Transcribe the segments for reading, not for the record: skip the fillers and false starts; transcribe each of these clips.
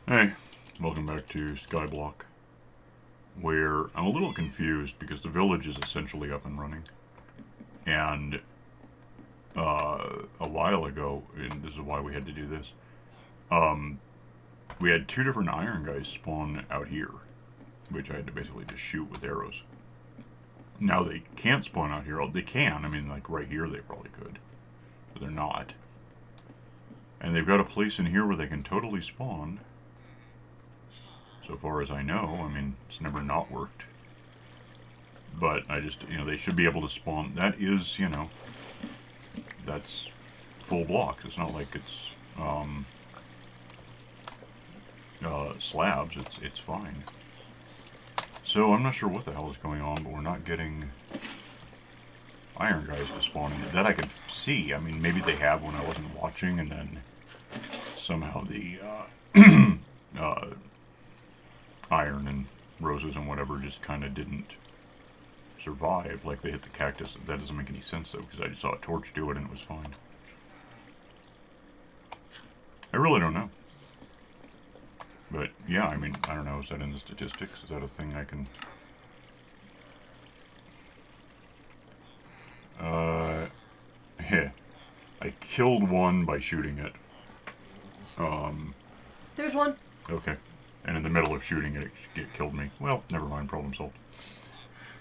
Hey, welcome back to Skyblock, where I'm a little confused because the village is essentially up and running. And a while ago, and this is why we had to do this, um, we had two different iron guys spawn out here, which I had to basically just shoot with arrows. Now they can't spawn out here. They can, I mean, like right here they probably could, but they're not. And they've got a place in here where they can totally spawn. So far as I know, I mean, it's never not worked. But I just, they should be able to spawn. That is, that's full blocks. It's not like it's slabs. It's fine. So I'm not sure what the hell is going on, but we're not getting iron guys to spawn in. That I could see. I mean, maybe they have when I wasn't watching, and then somehow the iron and roses and whatever just kind of didn't survive. Like they hit the cactus. That doesn't make any sense though, because I just saw a torch do it and it was fine. I really don't know. But yeah, I mean, I don't know. Is that in the statistics? Is that a thing I can? Yeah. I killed one by shooting it. There's one. Okay. And in the middle of shooting it, it killed me. Well, never mind. Problem solved.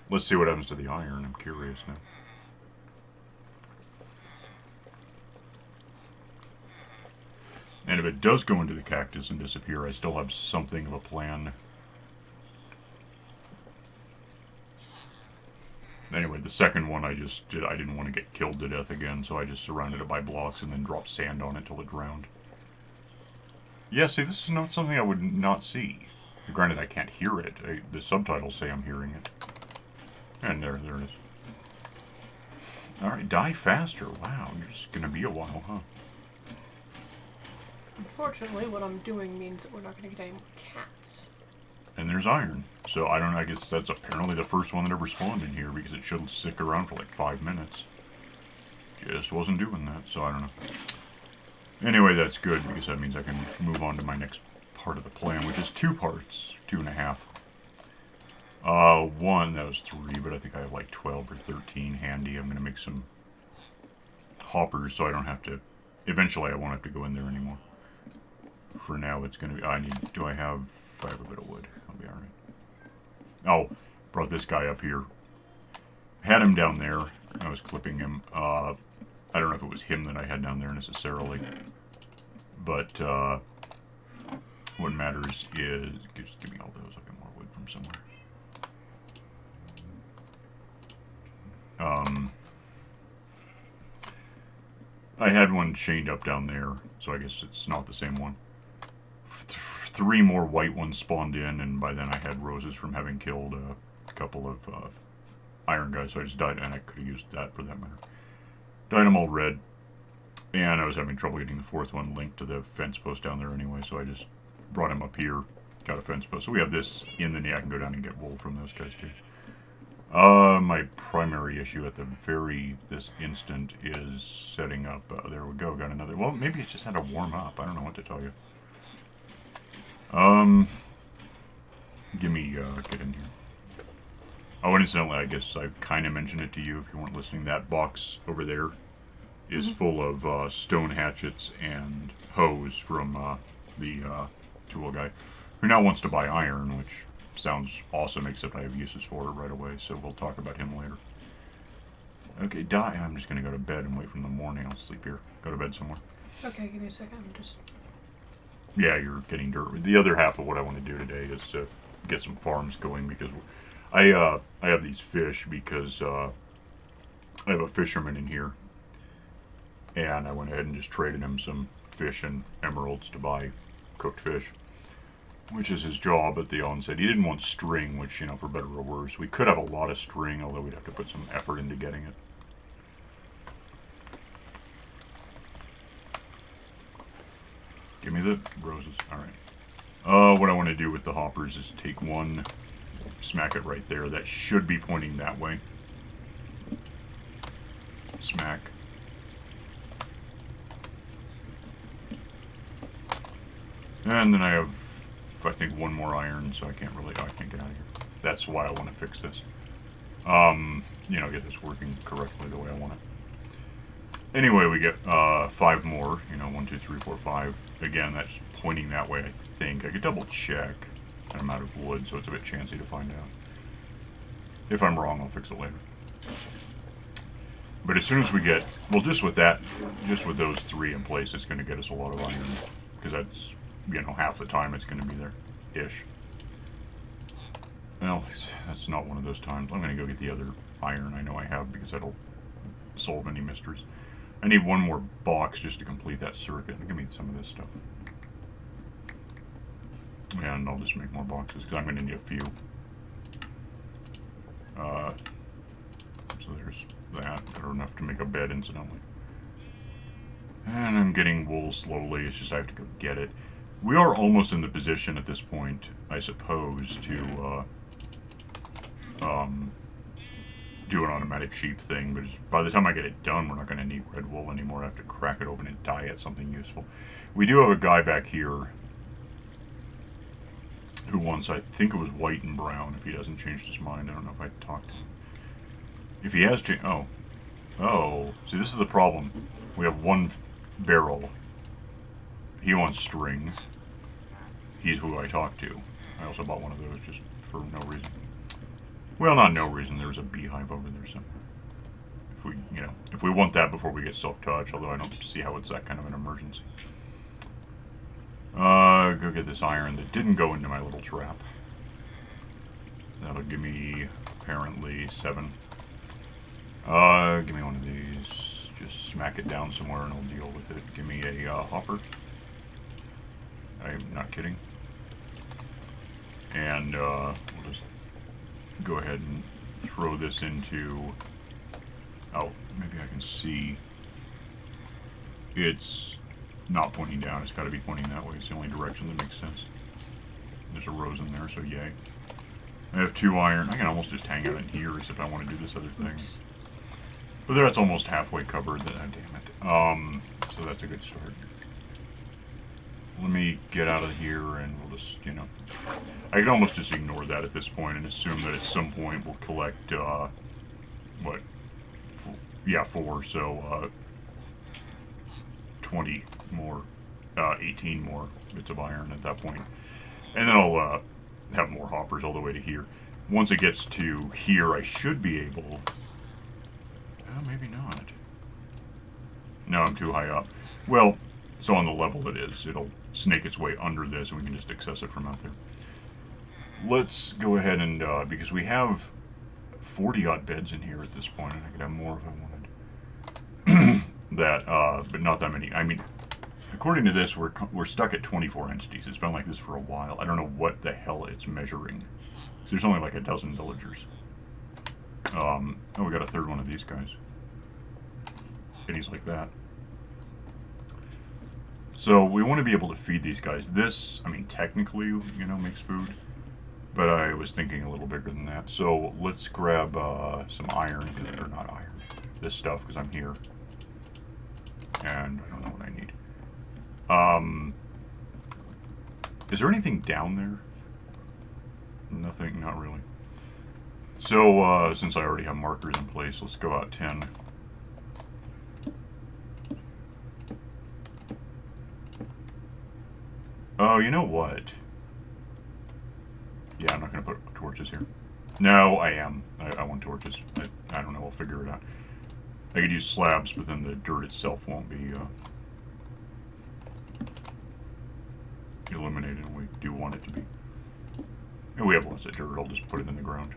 Let's see what happens to the iron. I'm curious now. And if it does go into the cactus and disappear, I still have something of a plan. Anyway, the second one I didn't want to get killed to death again, so I just surrounded it by blocks and then dropped sand on it till it drowned. Yeah, see, this is not something I would not see. Granted, I can't hear it. The subtitles say I'm hearing it. And there it is. Alright, die faster. Wow, you're just gonna be a while, huh? Unfortunately, what I'm doing means that we're not going to get any more cats. And there's iron. So I don't know, I guess that's apparently the first one that ever spawned in here because it should stick around for like 5 minutes. Just wasn't doing that, so I don't know. Anyway, that's good because that means I can move on to my next part of the plan, which is 2 parts, 2.5. One, that was 3, but I think I have like 12 or 13 handy. I'm going to make some hoppers so I don't have to, eventually I won't have to go in there anymore. For now, it's going to be, I have a bit of wood. I'll be alright. Oh, brought this guy up here. Had him down there. I was clipping him. I don't know if it was him that I had down there necessarily. But, what matters is, just give me all those. I'll get more wood from somewhere. I had one chained up down there, so I guess it's not the same one. 3 more white ones spawned in, and by then I had roses from having killed a couple of iron guys, so I just died, and I could have used that for that matter. Dyed them all red, and I was having trouble getting the 4th one linked to the fence post down there anyway, so I just brought him up here, got a fence post. So we have this in the knee. I can go down and get wool from those guys too. My primary issue at this instant is setting up, there we go, got another, well, maybe it just had to warm up, I don't know what to tell you. Get in here. Oh, and incidentally, I guess I kind of mentioned it to you if you weren't listening. That box over there is full of stone hatchets and hoes from the tool guy, who now wants to buy iron, which sounds awesome, except I have uses for it right away, so we'll talk about him later. Okay, die. I'm just going to go to bed and wait for the morning. I'll sleep here. Go to bed somewhere. Okay, give me a second. I'm just... Yeah, you're getting dirt. The other half of what I want to do today is to get some farms going because I have these fish because I have a fisherman in here, and I went ahead and just traded him some fish and emeralds to buy cooked fish, which is his job at the onset. He didn't want string, which, for better or worse, we could have a lot of string, although we'd have to put some effort into getting it. Give me the roses. Alright. What I want to do with the hoppers is take one, smack it right there. That should be pointing that way. Smack. And then I have I think, one more iron, so I can't really... Oh, I can't get out of here. That's why I want to fix this. You know, get this working correctly the way I want it. Anyway, we get 5 more. You know, 1, 2, 3, 4, 5. Again, that's pointing that way, I think. I could double check. I'm out of wood, so it's a bit chancy to find out. If I'm wrong, I'll fix it later. But as soon as we get... Well, just with that, just with those 3 in place, it's going to get us a lot of iron. Because that's, you know, half the time it's going to be there. Ish. Well, that's not one of those times. I'm going to go get the other iron I know I have, because that'll solve any mysteries. I need one more box just to complete that circuit. Give me some of this stuff. And I'll just make more boxes, because I'm going to need a few. So there's that. They're enough to make a bed, incidentally. And I'm getting wool slowly. It's just I have to go get it. We are almost in the position at this point, I suppose, to do an automatic sheep thing. But by the time I get it done, we're not going to need red wool anymore. I have to crack it open and dye it something useful. We do have a guy back here who wants, I think it was white and brown, if he doesn't change his mind. I don't know if I talked to him. If he has changed... Oh. See, this is the problem. We have 1 barrel. He wants string. He's who I talked to. I also bought one of those just for no reason. Well, not no reason. There's a beehive over there somewhere. If we, you know, if we want that before we get self-touch, although I don't see how it's that kind of an emergency. Go get this iron that didn't go into my little trap. That'll give me, apparently, 7. Give me one of these. Just smack it down somewhere and I'll deal with it. Give me a hopper. I'm not kidding. And we'll just go ahead and throw this into... Oh, maybe I can see. It's not pointing down. It's got to be pointing that way. It's the only direction that makes sense. There's a rose in there, so yay. I have 2 iron. I can almost just hang out in here as if I want to do this other thing. But that's almost halfway covered. Damn it. So that's a good start. Let me get out of here and we'll just, you know... I can almost just ignore that at this point and assume that at some point we'll collect, what? Yeah, 4, so, 20 more, 18 more bits of iron at that point. And then I'll, have more hoppers all the way to here. Once it gets to here, I should be able... maybe not. No, I'm too high up. Well, so on the level it is. It'll snake its way under this and we can just access it from out there. Let's go ahead and, because we have 40-odd beds in here at this point, and I could have more if I wanted. But not that many. I mean, according to this, we're stuck at 24 entities. It's been like this for a while. I don't know what the hell it's measuring. So there's only like a dozen villagers. Oh, we got a 3rd one of these guys. And he's like that. So we want to be able to feed these guys. This, I mean, technically, you know, makes food. But I was thinking a little bigger than that. So let's grab some iron, or not iron, this stuff, because I'm here. And I don't know what I need. Is there anything down there? Nothing, not really. So, since I already have markers in place, let's go out 10. Oh, you know what? Yeah, I'm not going to put torches here. No, I am. I want torches. I don't know, I'll figure it out. I could use slabs, but then the dirt itself won't be eliminated. We do want it to be. And we have lots of dirt. I'll just put it in the ground.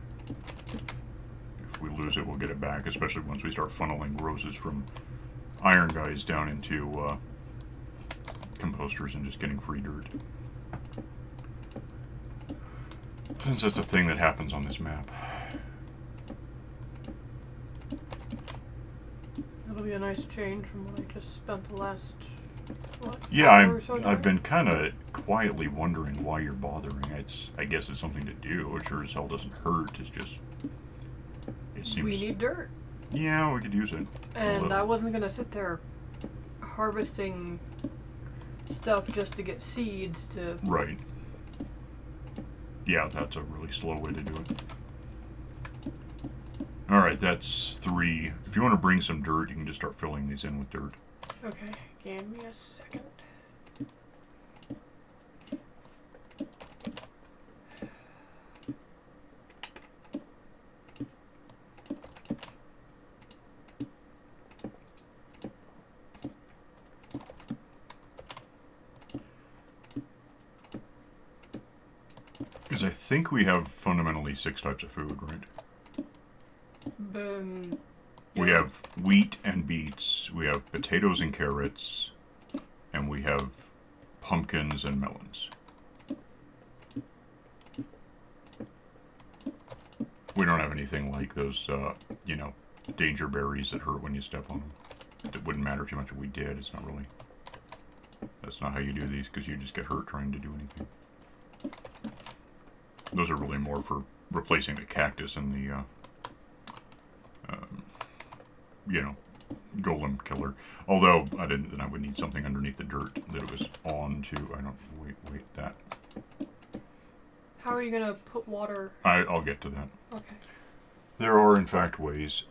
If we lose it, we'll get it back, especially once we start funneling roses from iron guys down into composters and just getting free dirt. Since that's a thing that happens on this map. That'll be a nice change from what I just spent the last, what, Yeah, hour or so doing? I've been kind of quietly wondering why you're bothering. I guess it's something to do. It sure as hell doesn't hurt. It's just... It seems... We need dirt. Yeah, we could use it. And I wasn't going to sit there harvesting stuff just to get seeds to... Right. yeah, that's a really slow way to do it. Alright, that's 3. If you want to bring some dirt, you can just start filling these in with dirt. Okay, give me a second. Because I think we have fundamentally 6 types of food, right? Boom. We have wheat and beets, we have potatoes and carrots, and we have pumpkins and melons. We don't have anything like those, you know, danger berries that hurt when you step on them. It wouldn't matter too much if we did. It's not really... That's not how you do these, because you just get hurt trying to do anything. Those are really more for replacing the cactus and the, you know, golem killer. Although, then I would need something underneath the dirt that it was on to... I don't... Wait, that... How are you gonna put water? I'll get to that. Okay. There are, in fact, ways.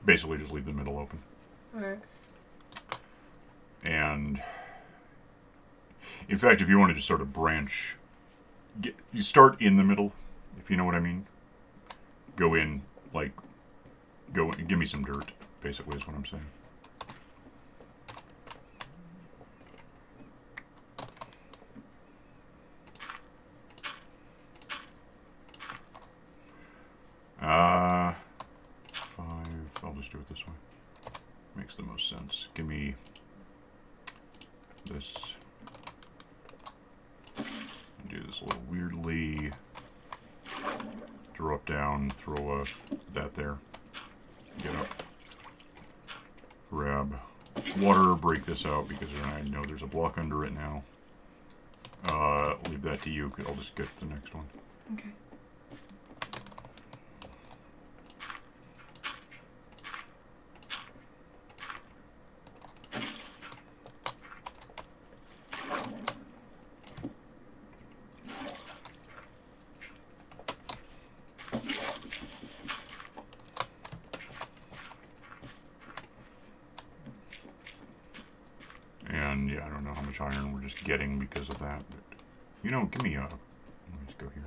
Basically, just leave the middle open. Alright. And... In fact, if you wanted to sort of branch... you start in the middle, if you know what I mean. Go in, like... give me some dirt, basically, is what I'm saying. I'll just do it this way. Makes the most sense. Give me this. Do this a little weirdly. Drop down, throw that there. Get up. Grab water, break this out because I know there's a block under it now. Leave that to you. I'll just get the next one. Okay. And yeah, I don't know how much iron we're just getting because of that, but you know, give me a... Let me just go here.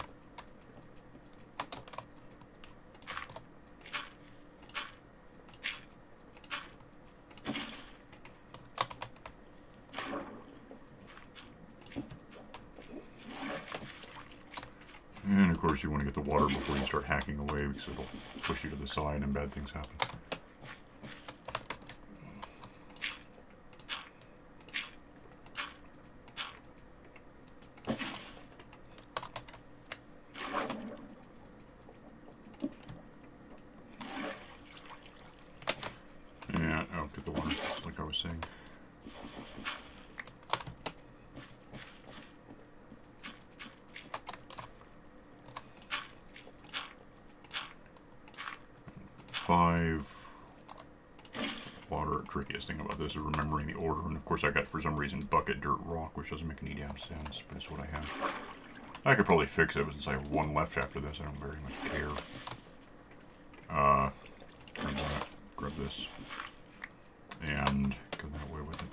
And of course you want to get the water before you start hacking away because it'll push you to the side and bad things happen. And, oh, get the water, like I was saying. Water. Trickiest thing about this is remembering the order, and of course I got, for some reason, bucket, dirt, rock, which doesn't make any damn sense, but it's what I have. I could probably fix it, but since I have 1 left after this, I don't very much care. Grab that, grab this, and go that way with it.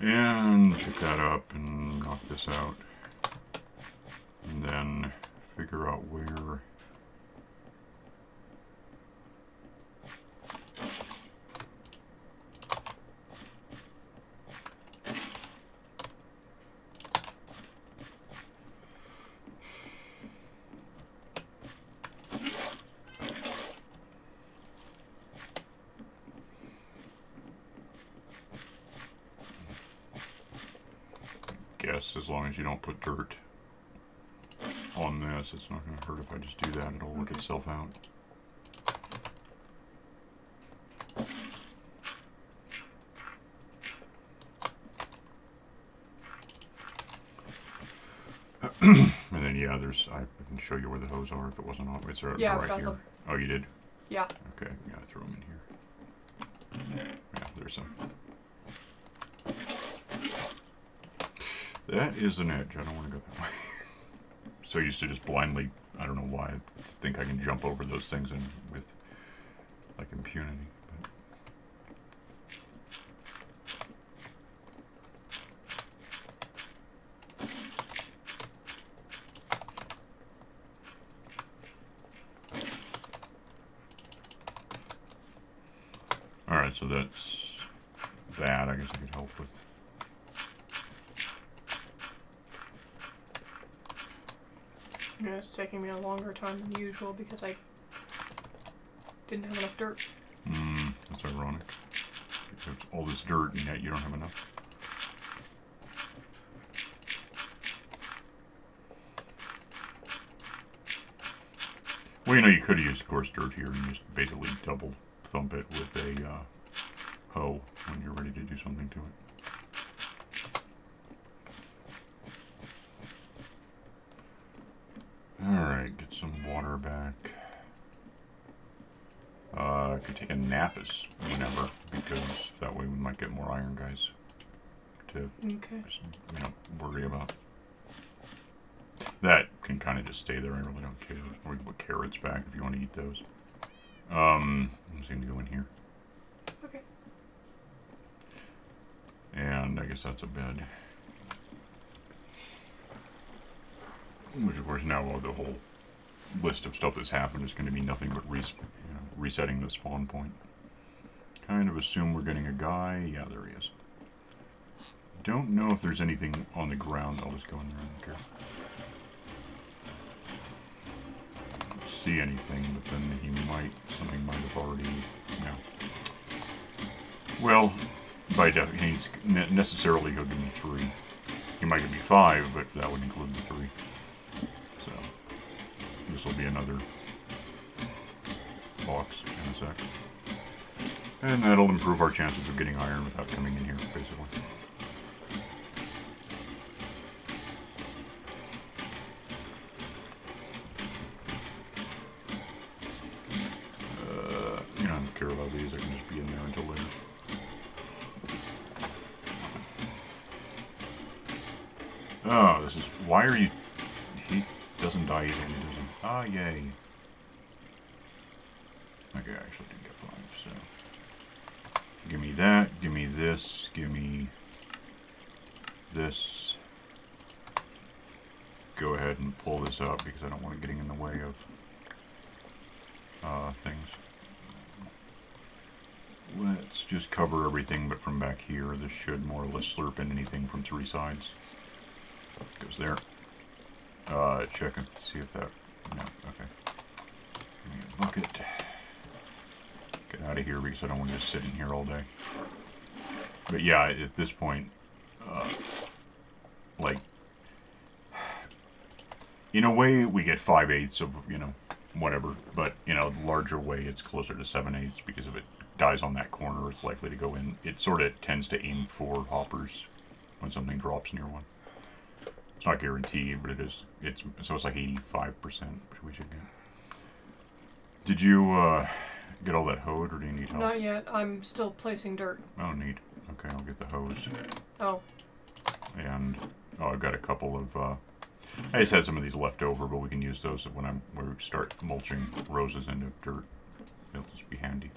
And pick that up and knock this out. And then figure out where... guess as long as you don't put dirt on this, it's not going to hurt if I just do that. It'll work itself out. And then yeah, I can show you where the hose are if it wasn't on. It's Yeah, I've right got here. them. Oh, you did? Yeah. Okay, yeah, I throw them in here. Yeah, there's some. That is an edge. I don't want to go that way. So used to just blindly, I don't know why, I think I can jump over those things and with like impunity. But. Alright, so that's that. I guess I could help with. Yeah, it's taking me a longer time than usual because I didn't have enough dirt. That's ironic. There's all this dirt and yet you don't have enough. Well, you know, you could have used coarse dirt here and just basically double thump it with a hoe when you're ready to do something to it. Alright, get some water back. I could take a nap as whenever, because that way we might get more iron guys to worry about. That can kind of just stay there, I really don't care. Or we can put carrots back if you want to eat those. I'm just going to go in here. Okay. And I guess that's a bed. Which, of course, now the whole list of stuff that's happened is going to be nothing but resetting the spawn point. Kind of assume we're getting a guy. Yeah, there he is. Don't know if there's anything on the ground. I'll just go in there and care. Don't see anything, but then something might have already, Well, by definition, necessarily he'll give me 3. He might give me 5, but that would include the 3. So, this will be another box in a sec. And that'll improve our chances of getting iron without coming in here, basically. I don't care about these, I can just be in there until later. Oh, this is... Why are you... He doesn't die easily, does he? Ah, yay. Okay, I actually did get 5, so... Give me that, give me this, give me... this. Go ahead and pull this up, because I don't want it getting in the way of... things. Let's just cover everything, but from back here, this should more or less slurp in anything from 3 sides. Goes there. Check and see if that... No, okay. Give me a bucket. Get out of here because I don't want to just sit in here all day. But yeah, at this point, like, in a way, we get 5/8 of, whatever. But, the larger way, it's closer to 7/8 because if it dies on that corner, it's likely to go in. It sort of tends to aim for hoppers when something drops near one. It's not guaranteed, but it is. So it's like 85%, which we should get. Did you get all that hoed, or do you need help? Not yet. I'm still placing dirt. Oh, neat. Okay, I'll get the hose. Oh. And I've got a couple of. I just had some of these left over, but we can use those when we start mulching roses into dirt. It'll just be handy.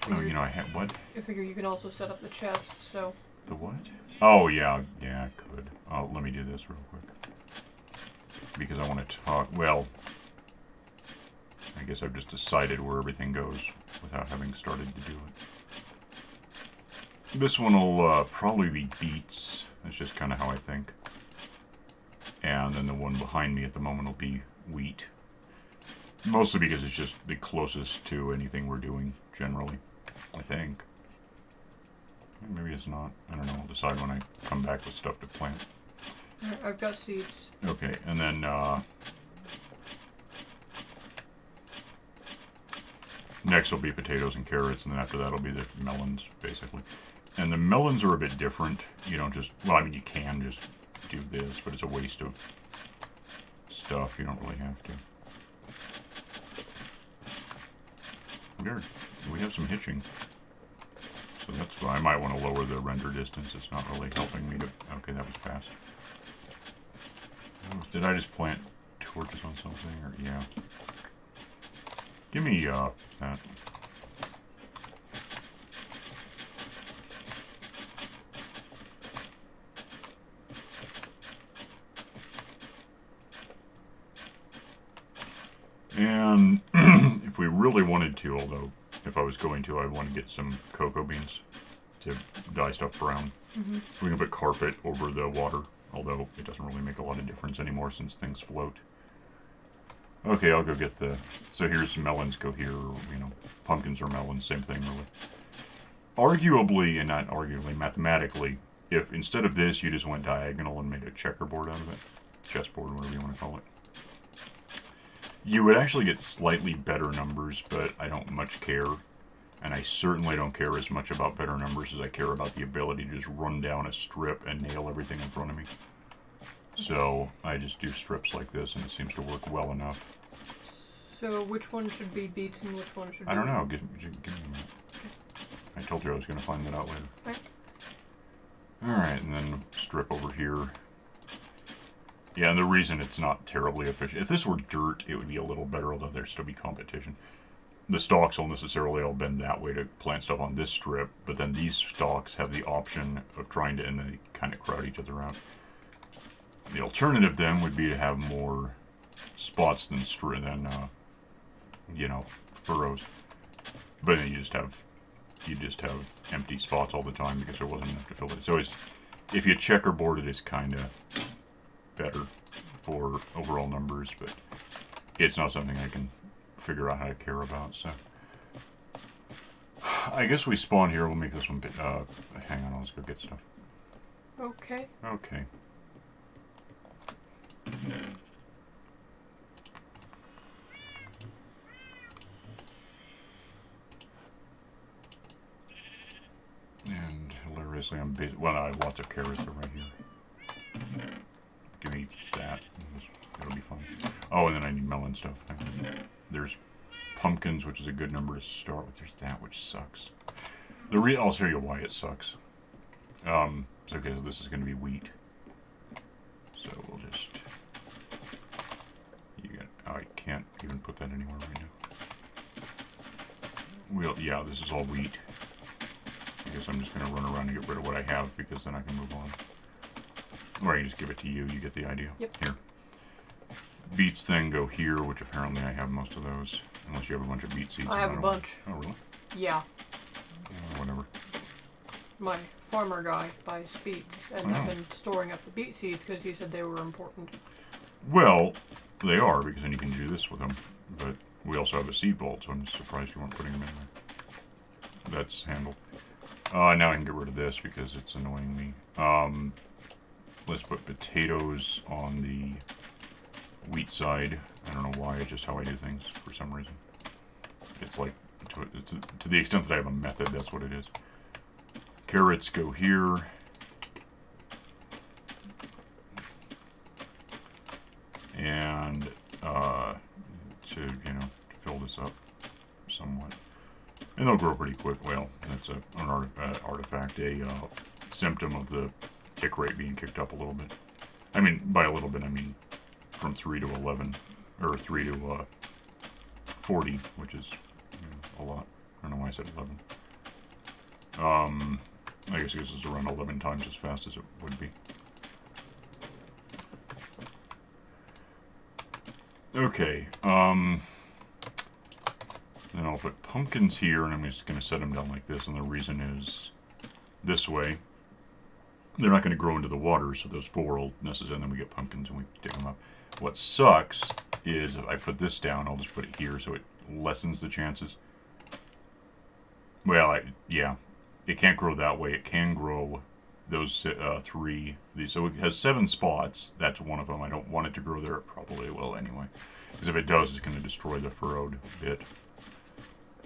Oh, I had what? I figure you can also set up the chest, so. The what? Oh, yeah, I could. Let me do this real quick. Because I want to talk, well, I guess I've just decided where everything goes without having started to do it. This one will probably be beets. That's just kind of how I think. And then the one behind me at the moment will be wheat. Mostly because it's just the closest to anything we're doing, generally, I think. Maybe it's not. I don't know. I'll decide when I come back with stuff to plant. I've got seeds. Okay, and then next will be potatoes and carrots, and then after that will be the melons, basically. And the melons are a bit different. You don't just, well, I mean, you can just do this, but it's a waste of stuff. You don't really have to. There, we have some hitching. So that's why I might want to lower the render distance. It's not really helping me to... Okay, that was fast. Oh, did I just plant torches on something? Or yeah. Give me that. And if we really wanted to, although if I was going to, I'd want to get some cocoa beans to dye stuff brown. Mm-hmm. We can put carpet over the water, although it doesn't really make a lot of difference anymore since things float. Okay, I'll go get the... So here's melons go here, or, you know, pumpkins or melons, same thing really. Arguably, and not arguably, mathematically, if instead of this you just went diagonal and made a checkerboard out of it, chessboard, whatever you want to call it, you would actually get slightly better numbers, but I don't much care. And I certainly don't care as much about better numbers as I care about the ability to just run down a strip and nail everything in front of me. So I just do strips like this, and it seems to work well enough. So which one should be beets and which one should be... I don't know. Give me a minute. I told you I was going to find that out later. Right. Alright, and then strip over here. Yeah, and the reason it's not terribly efficient... If this were dirt, it would be a little better, although there'd still be competition. The stalks will necessarily all bend that way to plant stuff on this strip, but then these stalks have the option of trying to... And they kind of crowd each other out. The alternative then would be to have more spots than you know, furrows. But then you just have empty spots all the time because there wasn't enough to fill it. So if you checkerboard it, it's kind of better for overall numbers, but it's not something I can figure out how to care about. So I guess we spawn here. We'll make this one bit. Hang on, let's go get stuff. Okay. Okay. And hilariously, I'm busy. Well, I have lots of carrots are right here. Give me that. That'll be fun. Oh, and then I need melon stuff. There's pumpkins, which is a good number to start with. There's that, which sucks. I'll show you why it sucks. So okay, so this is going to be wheat. So we'll just... I can't even put that anywhere right now. Yeah, this is all wheat. I guess I'm just going to run around and get rid of what I have, because then I can move on. Or I can just give it to you. You get the idea. Yep. Here. Beets then go here, which apparently I have most of those. Unless you have a bunch of beet seeds. I have a bunch. Oh, really? Yeah. Whatever. My farmer guy buys beets, and I've been storing up the beet seeds because he said they were important. Well, they are, because then you can do this with them. But we also have a seed vault, so I'm surprised you weren't putting them in there. That's handled. Now I can get rid of this because it's annoying me. Let's put potatoes on the wheat side. I don't know why, it's just how I do things for some reason. It's like, to the extent that I have a method, that's what it is. Carrots go here. And, to, you know, fill this up somewhat. And they'll grow pretty quick. Well, that's an artifact, a symptom of the tick rate being kicked up a little bit. I mean, by a little bit, I mean from 3 to 11, or 3 to 40, which is, you know, a lot. I don't know why I said 11. I guess this is around 11 times as fast as it would be. Okay, then I'll put pumpkins here, and I'm just going to set them down like this, and the reason is this way. They're not going to grow into the water, so those 4 will necessarily, and then we get pumpkins and we dig them up. What sucks is if I put this down, I'll just put it here so it lessens the chances. Well, yeah, it can't grow that way. It can grow those 3. So it has 7 spots. That's one of them. I don't want it to grow there. It probably will anyway. Because if it does, it's going to destroy the furrowed bit.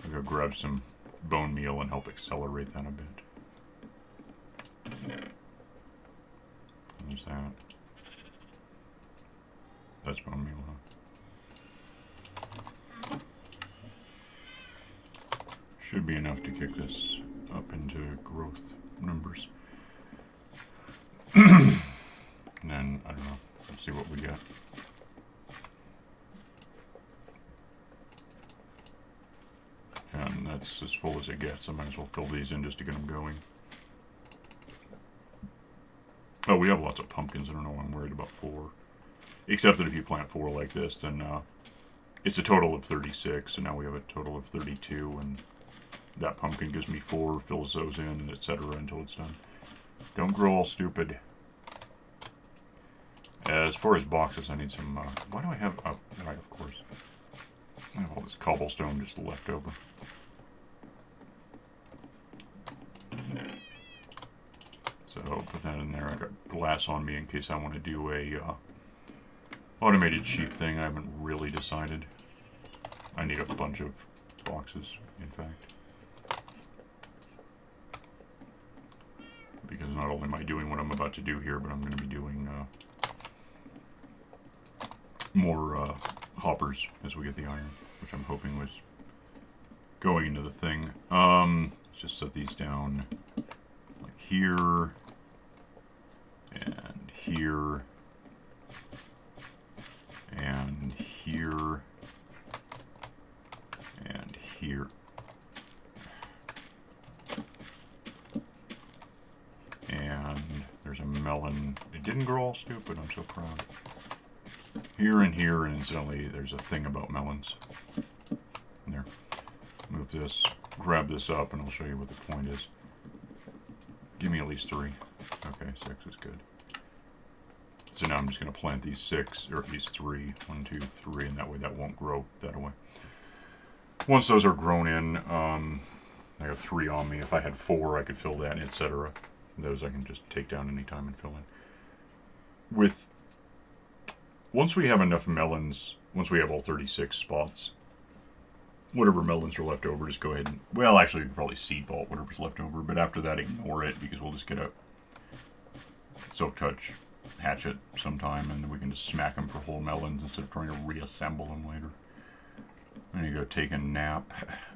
I'll go grab some bone meal and help accelerate that a bit. There's that. That's bone meal, huh? Should be enough to kick this up into growth numbers. And then, I don't know, let's see what we get. And that's as full as it gets. I might as well fill these in just to get them going. Oh, we have lots of pumpkins. I don't know why I'm worried about 4. Except that if you plant 4 like this, then it's a total of 36. So now we have a total of 32. And that pumpkin gives me 4, fills those in, and etc. until it's done. Don't grow all stupid. As far as boxes, I need some... why do I have... Oh, right, of course. I have all this cobblestone just left over. So put that in there. I got glass on me in case I want to do a automated sheep thing. I haven't really decided. I need a bunch of boxes, in fact. Because not only am I doing what I'm about to do here, but I'm going to be doing more hoppers as we get the iron, which I'm hoping was going into the thing. Let's just set these down like here, and here, and here, and here. And there's a melon. It didn't grow all stupid, I'm so proud. Here and here, and incidentally, there's a thing about melons. There. Move this, grab this up, and I'll show you what the point is. Give me at least 3. Okay, 6 is good. So now I'm just going to plant these 6, or at least 3. 1, 2, 3, and that way that won't grow that away. Once those are grown in, I have 3 on me. If I had 4, I could fill that, etc. Those I can just take down anytime and fill in. Once we have enough melons, once we have all 36 spots, whatever melons are left over, just go ahead and, well, actually, you can probably seed vault whatever's left over, but after that, ignore it, because we'll just get a silk touch hatchet sometime, and then we can just smack them for whole melons instead of trying to reassemble them later. Then you go take a nap,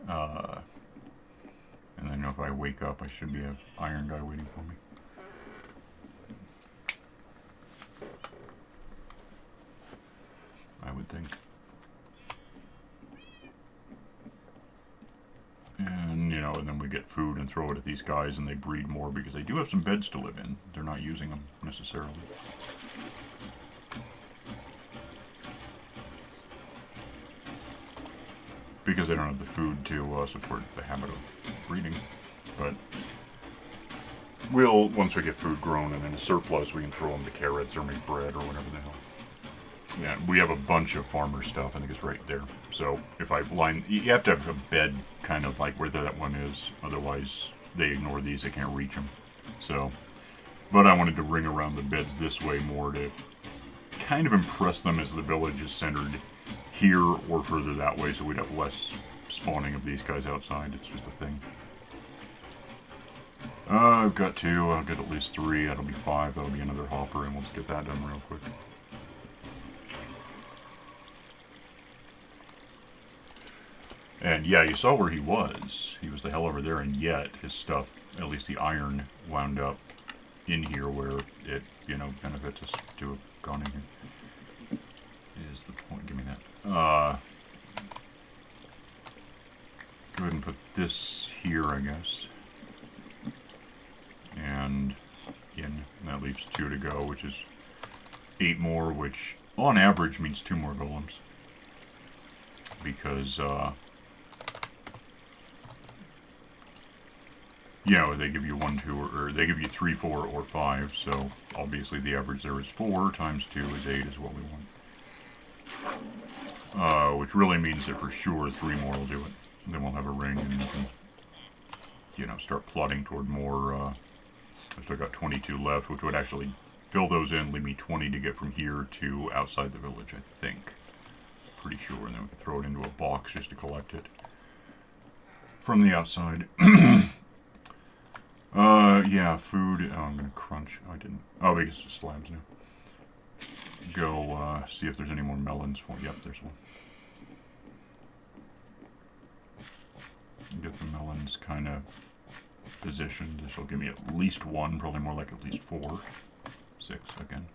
and then if I wake up, I should be an iron guy waiting for me. I would think. And, you know, and then we get food and throw it at these guys and they breed more because they do have some beds to live in. They're not using them necessarily. Because they don't have the food to support the habit of breeding. But we'll, once we get food grown and in a surplus, we can throw them to carrots or make bread or whatever the hell. Yeah, we have a bunch of farmer stuff. I think it's right there. So if I line, you have to have a bed kind of like where that one is. Otherwise, they ignore these. They can't reach them. So, but I wanted to ring around the beds this way more to kind of impress them as the village is centered here or further that way, so we'd have less spawning of these guys outside. It's just a thing. I've got 2. I'll get at least 3. That'll be 5. That'll be another hopper, and we'll just get that done real quick. And yeah, you saw where he was. He was the hell over there, and yet his stuff, at least the iron, wound up in here where it, you know, benefits us to have gone in here. Is the point. Give me that. Go ahead and put this here, I guess. And in. And that leaves 2 to go, which is 8 more, which on average means 2 more golems. Because, you know, they give you 1, 2, or they give you 3, 4, or 5, so obviously the average there is 4, times 2 is 8 is what we want. Which really means that for sure 3 more will do it. And then we'll have a ring and you can, you know, start plotting toward more, I've still got 22 left, which would actually fill those in, leave me 20 to get from here to outside the village, I think. Pretty sure, and then we can throw it into a box just to collect it from the outside. Yeah, food. Oh, I'm gonna crunch. Oh, I didn't. Oh, because it's slabs now. go see if there's any more melons for. Yep, there's one. Get the melons kind of positioned. This will give me at least one, probably more like at least 4. 6 again.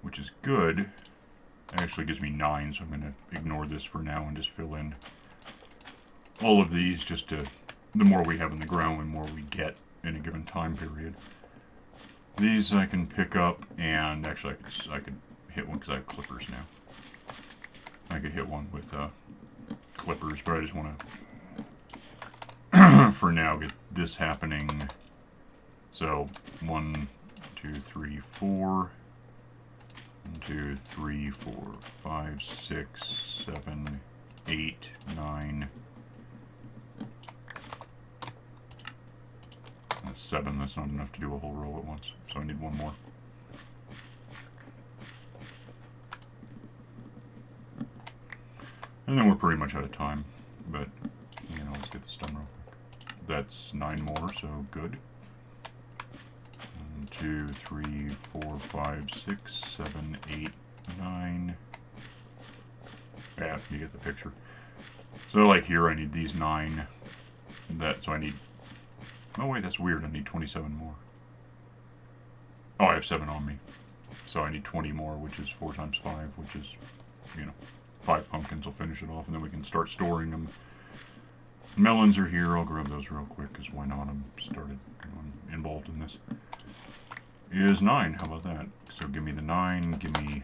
Which is good. It actually gives me 9, so I'm going to ignore this for now and just fill in all of these just to, the more we have in the ground, the more we get in a given time period. These I can pick up, and actually I could hit one because I have clippers now. I could hit one with clippers, but I just want to, for now, get this happening. So 1, 2, 3, 4. 1, 2, 3, 4, 5, 6, 7, 8, 9. That's 7. That's not enough to do a whole row at once, so I need one more. And then we're pretty much out of time, but, you know, let's get this done real quick. That's 9 more, so good. 1, 2, 3, 4, 5, 6, 7, 8, 9. Yeah, you get the picture. So, like here, I need these 9. So I need... Oh, wait, that's weird. I need 27 more. Oh, I have 7 on me. So I need 20 more, which is 4 times 5, which is, you know, 5 pumpkins will finish it off, and then we can start storing them. Melons are here. I'll grab those real quick, because why not? I'm involved in this. Is 9. How about that? So give me the 9. Give me...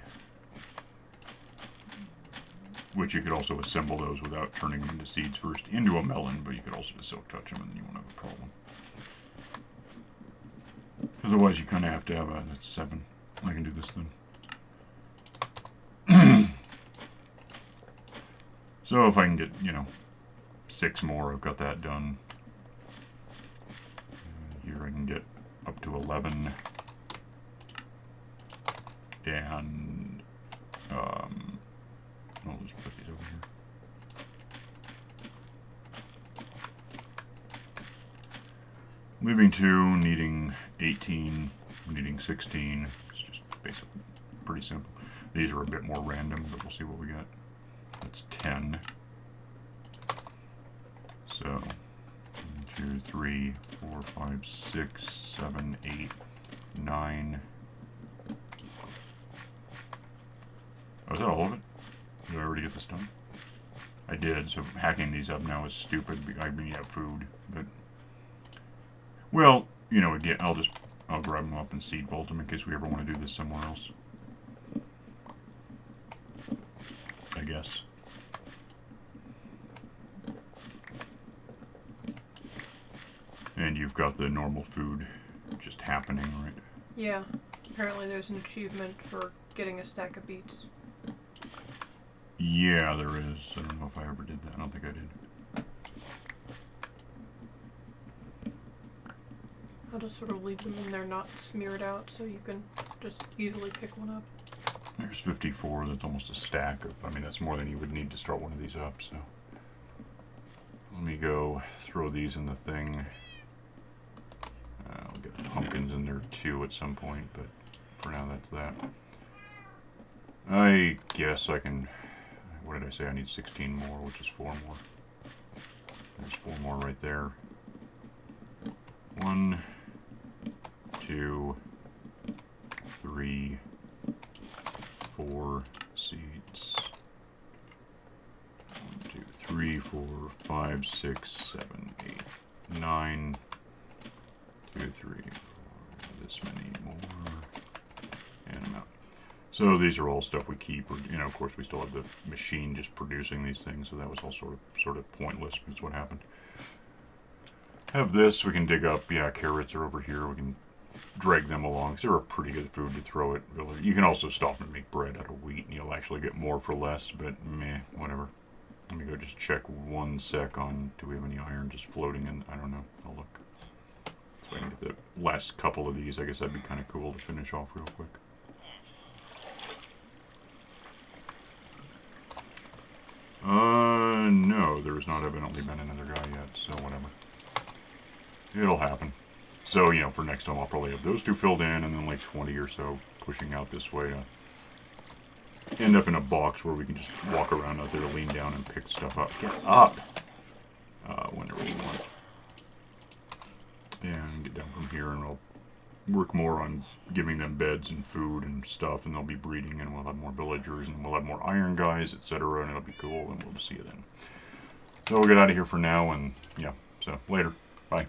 Which you could also assemble those without turning them into seeds first into a melon, but you could also just silk touch them and then you won't have a problem. Otherwise you kind of have to have a... That's 7. I can do this then. So if I can get, you know, 6 more, I've got that done. Here I can get up to 11. And, I'll just put these over here. Leaving 2, needing 18, needing 16. It's just basically pretty simple. These are a bit more random, but we'll see what we got. That's 10. So, 1, 2, 3, 4, 5, 6, 7, 8, 9. Oh, is that all of it? Did I already get this done? I did, so hacking these up now is stupid. I mean, you have food, but... Well, you know, again, I'll grab them up and seed vault them in case we ever want to do this somewhere else. I guess. And you've got the normal food just happening, right? Yeah. Apparently there's an achievement for getting a stack of beets. Yeah, there is. I don't know if I ever did that. I don't think I did. I'll just sort of leave them in there not smeared out so you can just easily pick one up. There's 54. That's almost a stack of... I mean, that's more than you would need to start one of these up, so... Let me go throw these in the thing. I'll get pumpkins in there too at some point, but for now that's that. I guess I can... What did I say? I need 16 more, which is 4 more. There's 4 more right there. 1, 2, 3, 4 seeds. 1, 2, 3, 4, 5, 6, 7, 8, 9. 2, 3, 4, this many more. And I'm out. So these are all stuff we keep, or, you know, of course we still have the machine just producing these things, so that was all sort of pointless, because what happened. Have this, we can dig up, yeah, carrots are over here, we can drag them along, because they're a pretty good food to throw it, really. You can also stop and make bread out of wheat, and you'll actually get more for less, but meh, whatever. Let me go just check 1 sec on, do we have any iron just floating in, I don't know, I'll look. So I can get the last couple of these, I guess that'd be kind of cool to finish off real quick. No, there's not evidently been another guy yet, so whatever. It'll happen. So, you know, for next time I'll probably have those 2 filled in, and then like 20 or so pushing out this way to end up in a box where we can just walk around out there, lean down, and pick stuff up. Get up! Whenever we want. And get down from here, and I'll work more on giving them beds and food and stuff, and they'll be breeding, and we'll have more villagers, and we'll have more iron guys, etc., and it'll be cool, and we'll just see you then. So we'll get out of here for now, and yeah, so later. Bye.